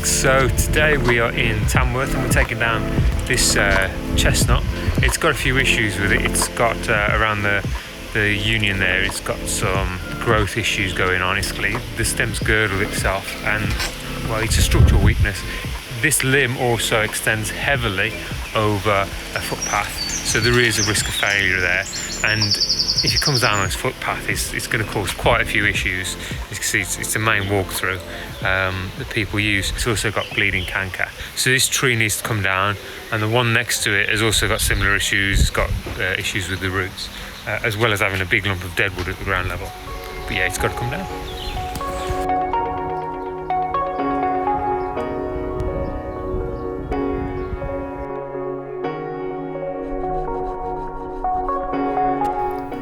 So today we are in Tamworth and we're taking down this chestnut. It's got a few issues with it. It's got around the union there, it's got some growth issues going on. Basically, the stem's girdled itself and, well, it's a structural weakness. This limb also extends heavily over a footpath, so there is a risk of failure there. And if it comes down on this footpath, it's going to cause quite a few issues. As you can see, it's the main walkthrough that people use. It's also got bleeding canker. So this tree needs to come down, and the one next to it has also got similar issues. It's got issues with the roots, as well as having a big lump of dead wood at the ground level. But yeah, it's got to come down.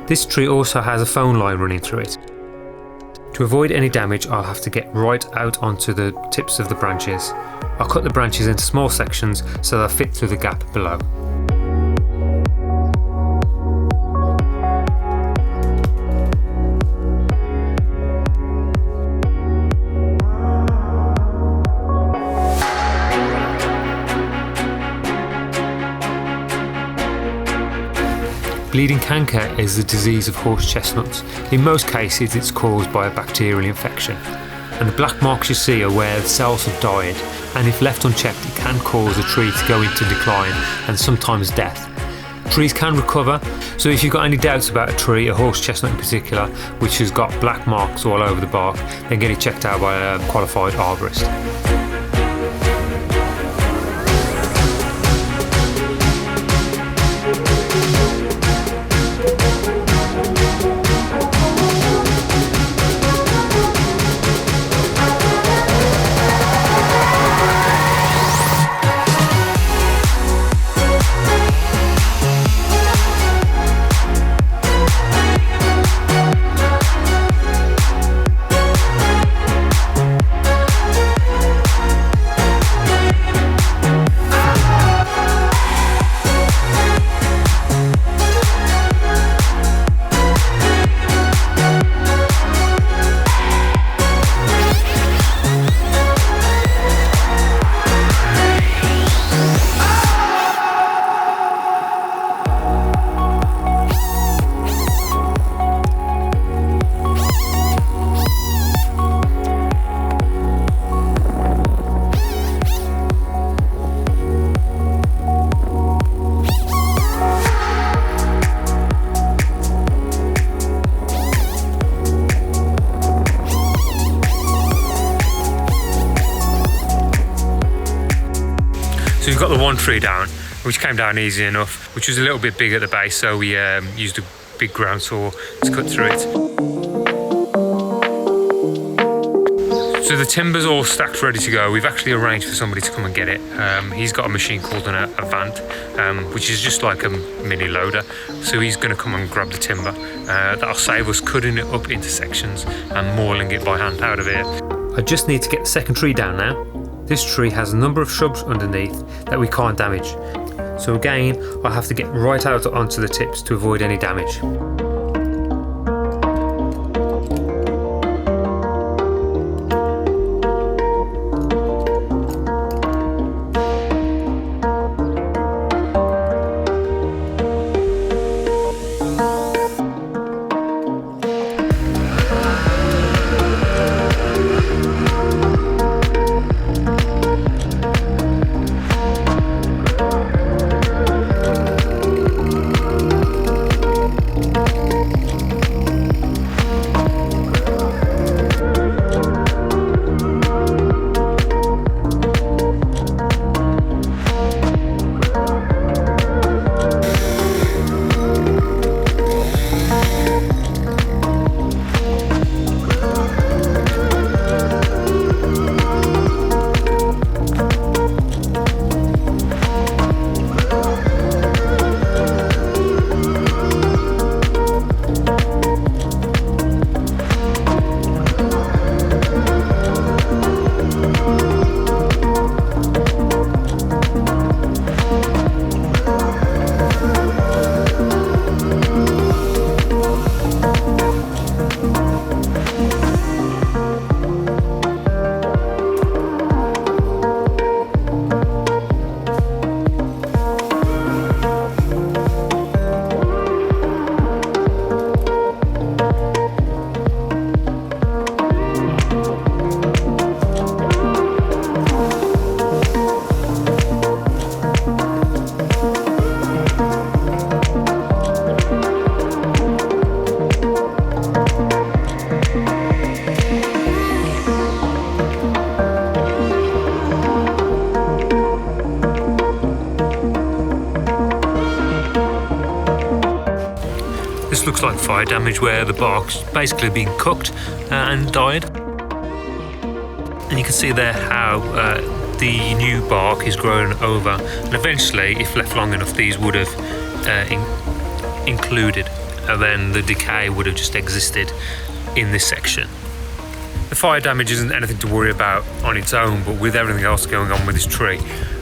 This tree also has a phone line running through it. To avoid any damage, I'll have to get right out onto the tips of the branches. I'll cut the branches into small sections so they'll fit through the gap below. Bleeding canker is the disease of horse chestnuts. In most cases it's caused by a bacterial infection, and the black marks you see are where the cells have died, and if left unchecked it can cause a tree to go into decline and sometimes death. Trees can recover, so if you've got any doubts about a tree, a horse chestnut in particular, which has got black marks all over the bark, then get it checked out by a qualified arborist. So we've got the one tree down, which came down easy enough, which was a little bit big at the base, so we used a big ground saw to cut through it. So the timber's all stacked ready to go. We've actually arranged for somebody to come and get it. He's got a machine called a vant, which is just like a mini loader. So he's going to come and grab the timber. That'll save us cutting it up into sections and mauling it by hand out of here. I just need to get the second tree down now. This tree has a number of shrubs underneath that we can't damage. So again, I'll have to get right out onto the tips to avoid any damage. This looks like fire damage where the bark's basically been cooked and died. And you can see there how the new bark is grown over, and eventually, if left long enough, these would have included, and then the decay would have just existed in this section. The fire damage isn't anything to worry about on its own, but with everything else going on with this tree,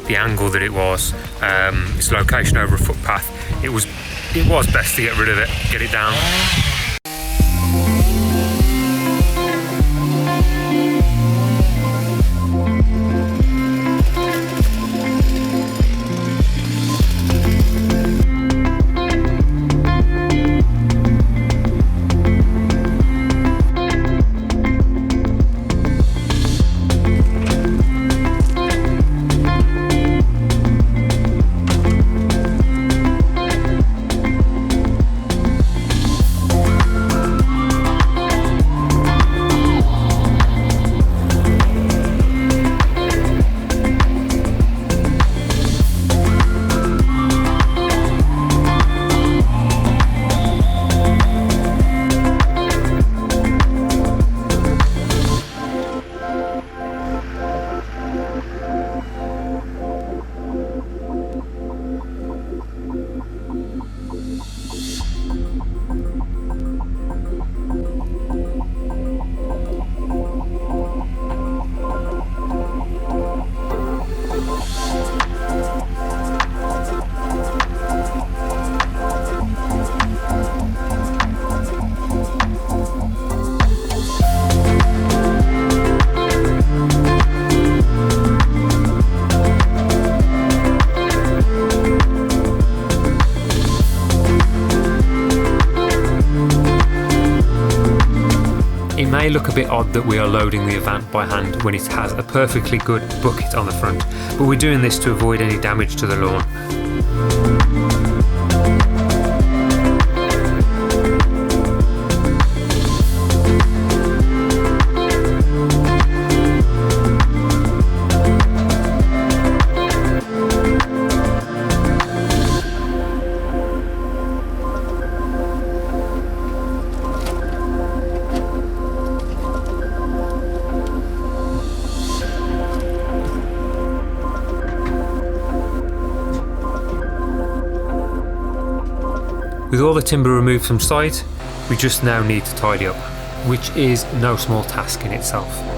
the angle that it was, its location over a footpath, it was best to get rid of it, get it down. It may look a bit odd that we are loading the Avant by hand when it has a perfectly good bucket on the front, but we're doing this to avoid any damage to the lawn. With all the timber removed from site, we just now need to tidy up, which is no small task in itself.